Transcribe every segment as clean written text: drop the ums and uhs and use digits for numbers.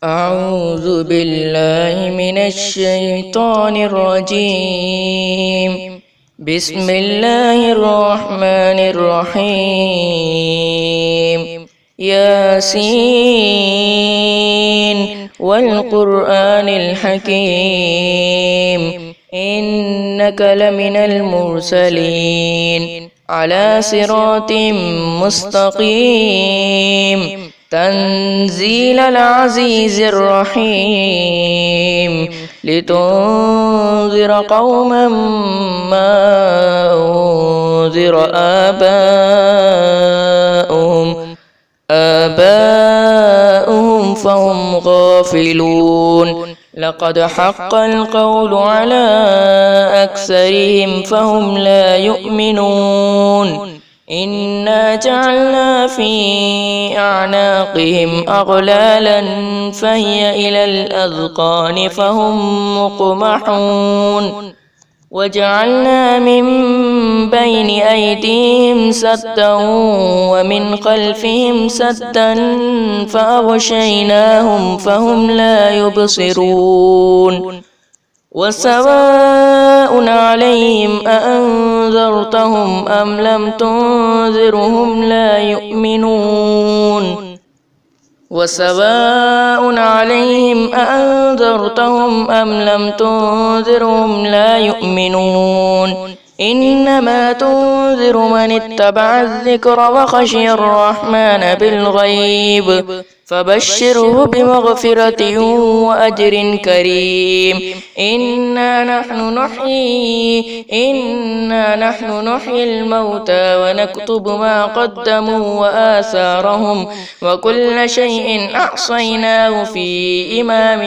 أعوذ بالله من الشيطان الرجيم. بسم الله الرحمن الرحيم. ياسين والقرآن الحكيم إنك لمن المرسلين على صراط مستقيم تنزيل العزيز الرحيم لتنذر قوما ما أنذر آباؤهم فهم غافلون. لقد حق القول على أكثرهم فهم لا يؤمنون. إنا جعلنا في أعناقهم أغلالا فهي إلى الأذقان فهم مقمحون. وجعلنا من بين أيديهم سدا ومن خلفهم سدا فأغشيناهم فهم لا يبصرون. وسواء عليهم أأنذرتهم أم لم تنذرهم لا يؤمنون. وسواء عليهم أأنذرتهم أم لم تنذرهم لا يؤمنون. إنما تنذر من اتبع الذكر وخشي الرحمن بالغيب فبشره بمغفرة وأجر كريم. إنا نحن نحيي الموتى ونكتب ما قدموا وآثارهم وكل شيء أحصيناه في إمام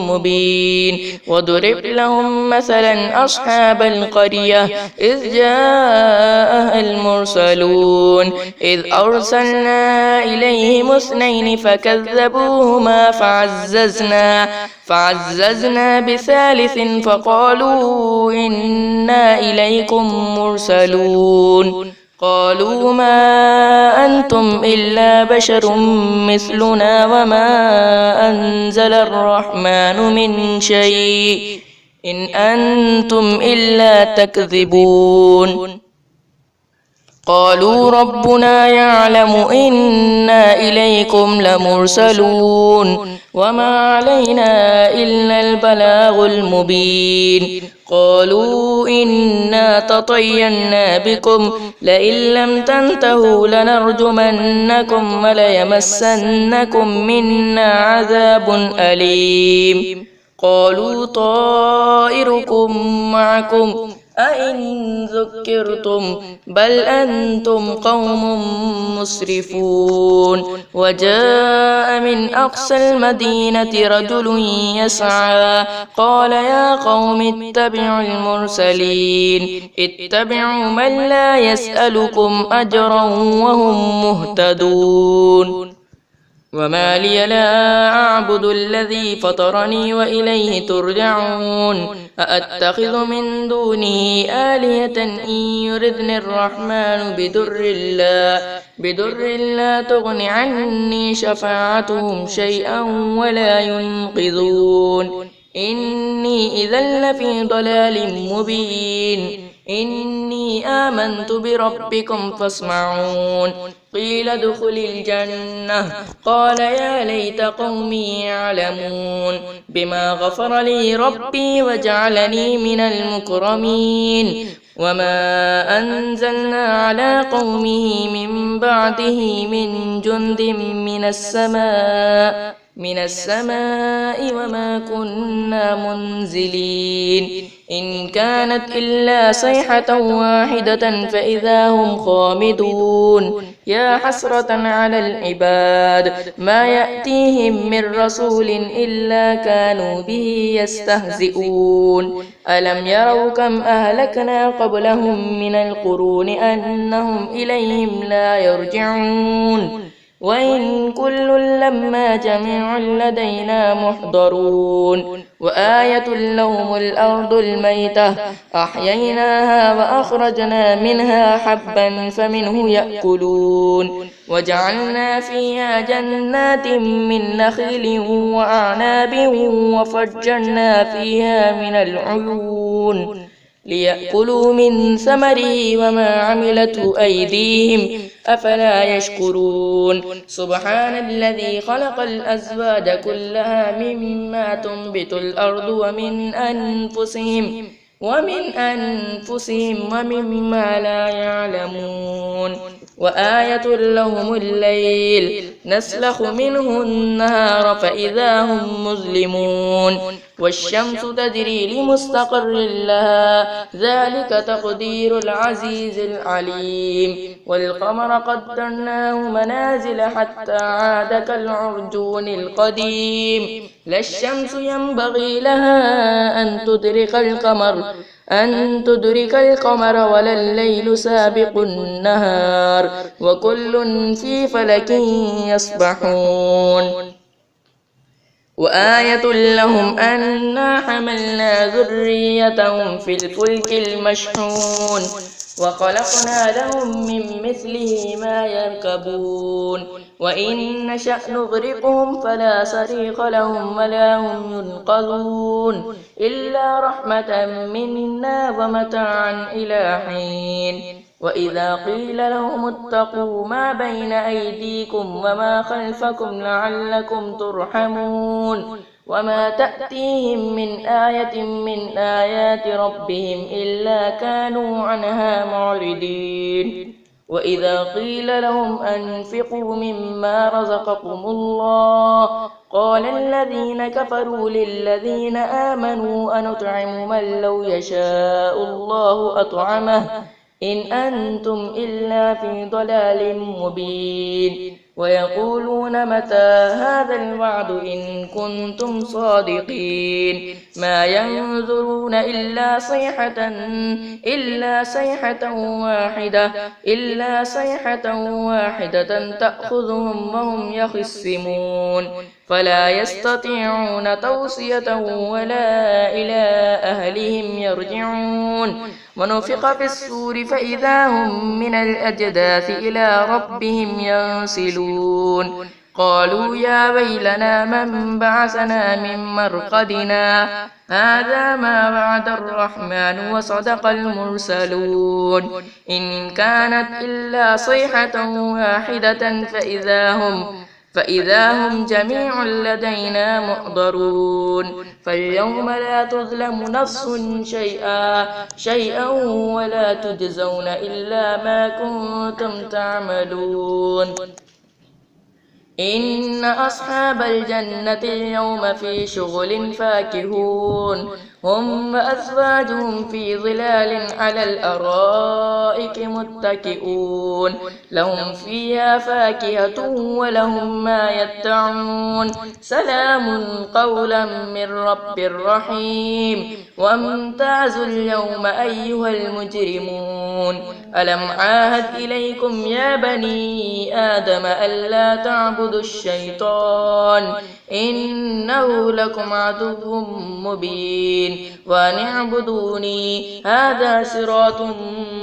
مبين. وضرب لهم مثلا أصحاب القرية إذ جاءها المرسلون إذ أرسلنا إليهم اثنين فكذبوهما فعززنا بثالث فقالوا إنا إليكم مرسلون. قالوا ما أنتم إلا بشر مثلنا وما أنزل الرحمن من شيء إن أنتم إلا تكذبون. قالوا ربنا يعلم إنا إليكم لمرسلون وما علينا إلا البلاغ المبين. قالوا إنا تطيرنا بكم لئن لم تنتهوا لنرجمنكم وليمسنكم منا عذاب أليم. قالوا طائركم معكم أئن ذكرتم بل أنتم قوم مسرفون. وجاء من أقصى المدينة رجل يسعى قال يا قوم اتبعوا المرسلين اتبعوا من لا يسألكم أجرا وهم مهتدون. وما لي لا أعبد الذي فطرني وإليه ترجعون. أأتخذ من دونه آلهة إن يردني الرحمن بدر لا تغن عني شفاعتهم شيئا ولا ينقذون. إني إذا لفي ضلال مبين. إني آمنت بربكم فاسمعون. قيل ادخل الجنة قال يا ليت قومي يعلمون بما غفر لي ربي وجعلني من المكرمين. وما أنزلنا على قومه من بعده من جند من السماء وما كنا منزلين. إن كانت إلا صيحة واحدة فإذا هم خامدون. يا حسرة على العباد ما يأتيهم من رسول إلا كانوا به يستهزئون. ألم يروا كم أهلكنا قبلهم من القرون أنهم إليهم لا يرجعون. وإن كل لما جميع لدينا محضرون وآية لهم الأرض الميتة أحييناها وأخرجنا منها حبا فمنه يأكلون وجعلنا فيها جنات من نخيل وأعناب وفجرنا فيها من العيون ليأكلوا من ثمره وما عملته أيديهم أفلا يشكرون سبحان الذي خلق الأزواج كلها مما تنبت الأرض ومن أنفسهم ومما لا يعلمون وآية لهم الليل نسلخ منه النهار فإذا هم مظلمون والشمس تجري لمستقر لها ذلك تقدير العزيز العليم والقمر قدرناه منازل حتى عاد كالعرجون القديم لا الشمس ينبغي لها أن تدرك القمر ولا الليل سابق النهار وكل في فلك يسبحون وآية لهم أنا حملنا ذريتهم في الفلك المشحون وخلقنا لهم من مثله ما يركبون وإن نشأ نغرقهم فلا صريخ لهم ولا هم ينقذون إلا رحمة منا ومتاعا إلى حين وإذا قيل لهم اتقوا ما بين أيديكم وما خلفكم لعلكم ترحمون وما تأتيهم من آية من آيات ربهم إلا كانوا عنها معرضين وإذا قيل لهم أنفقوا مما رزقكم الله قال الذين كفروا للذين آمنوا أنطعم من لو يشاء الله أطعمه إن أنتم إلا في ضلال مبين ويقولون متى هذا الوعد إن كنتم صادقين ما ينظرون إلا صيحة واحدة تأخذهم وهم يخصمون فلا يستطيعون توصية ولا إلى أهلهم يرجعون ونفخ في الصور فإذا هم من الأجداث إلى ربهم ينسلون قالوا يا ويلنا من بعثنا من مرقدنا هذا ما وعد الرحمن وصدق المرسلون إن كانت إلا صيحة واحدة فإذا هم جميع لدينا محضرون فاليوم لا تظلم نفس شيئا ولا تجزون إلا ما كنتم تعملون إن أصحاب الجنة اليوم في شغل فاكهون هم وأزواجهم في ظلال على الأرائك متكئون لهم فيها فاكهة ولهم ما يدعون سلام قولا من رب رحيم وامتازوا اليوم أيها المجرمون ألم عاهد إليكم يا بني آدم ألا تعبدوا الشيطان إنه لكم عدو مبين وأن اعبدوني هذا صراط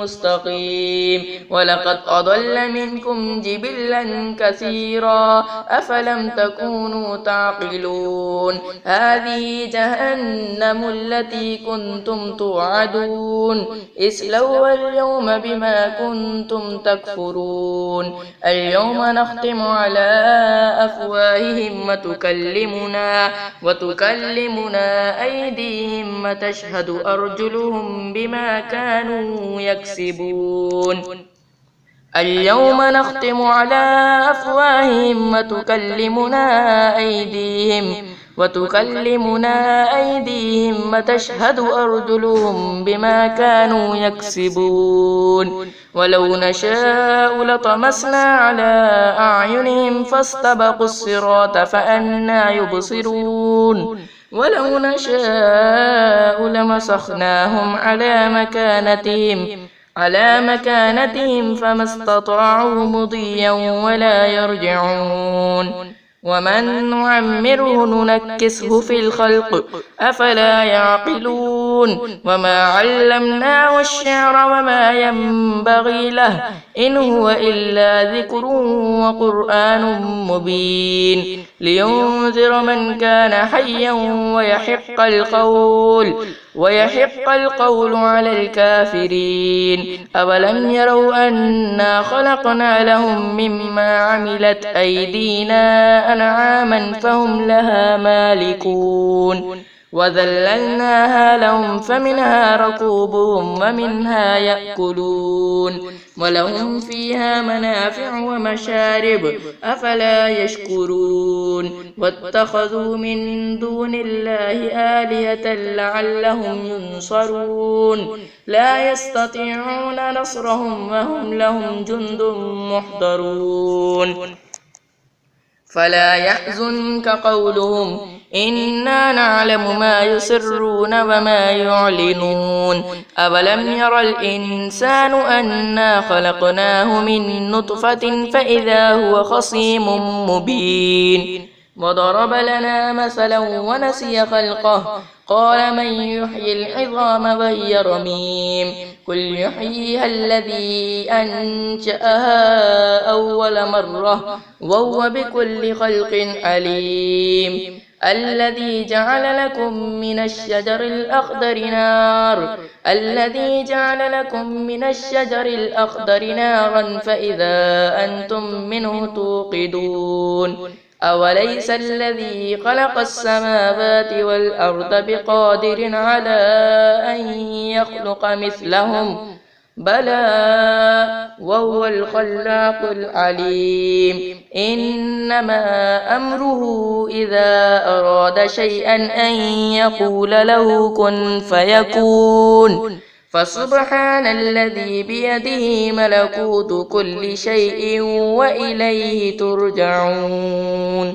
مستقيم ولقد أضل منكم جبلا كثيرا أفلم تكونوا تعقلون هذه جهنم التي كنتم توعدون اصلوها اليوم بما كنتم تكفرون اليوم نختم على أفواههم وتكلمنا أيديهم وتشهد أرجلهم بما كانوا يكسبون اليوم نختم على أفواههم وتكلمنا أيديهم وتشهد أرجلهم بما كانوا يكسبون ولو نشاء لطمسنا على أعينهم فاستبقوا الصراط فأنى يبصرون ولو نشاء لمسخناهم على مكانتهم على مكانتهم فما استطاعوا مضيا ولا يرجعون ومن نعمره ننكسه في الخلق أفلا يعقلون وما علمناه الشعر وما ينبغي له إن هو إلا ذكر وقرآن مبين لينذر من كان حيا ويحق القول على الكافرين أولم يروا أنا خلقنا لهم مما عملت أيدينا أنعاما فهم لها مالكون وذللناها لهم فمنها ركوبهم ومنها يأكلون ولهم فيها منافع ومشارب أفلا يشكرون واتخذوا من دون الله آلهة لعلهم ينصرون لا يستطيعون نصرهم وهم لهم جند محضرون فلا يحزنك قولهم إنا نعلم ما يسرون وما يعلنون أولم ير الإنسان أنا خلقناه من نطفة فإذا هو خصيم مبين وضرب لنا مثلا ونسي خلقه قال من يحيي العظام وهي رميم قل يحييها الذي أنشأها أول مرة وهو بكل خلق عليم الذي جعل لكم من الشجر الأخضر نارا فإذا أنتم منه توقدون أوليس الذي خلق السماوات والأرض بقادر على أن يخلق مثلهم بلى وهو الخلاق العليم إنما أمره إذا أراد شيئا أن يقول له كن فيكون فسبحان الذي بيده ملكوت كل شيء وإليه ترجعون.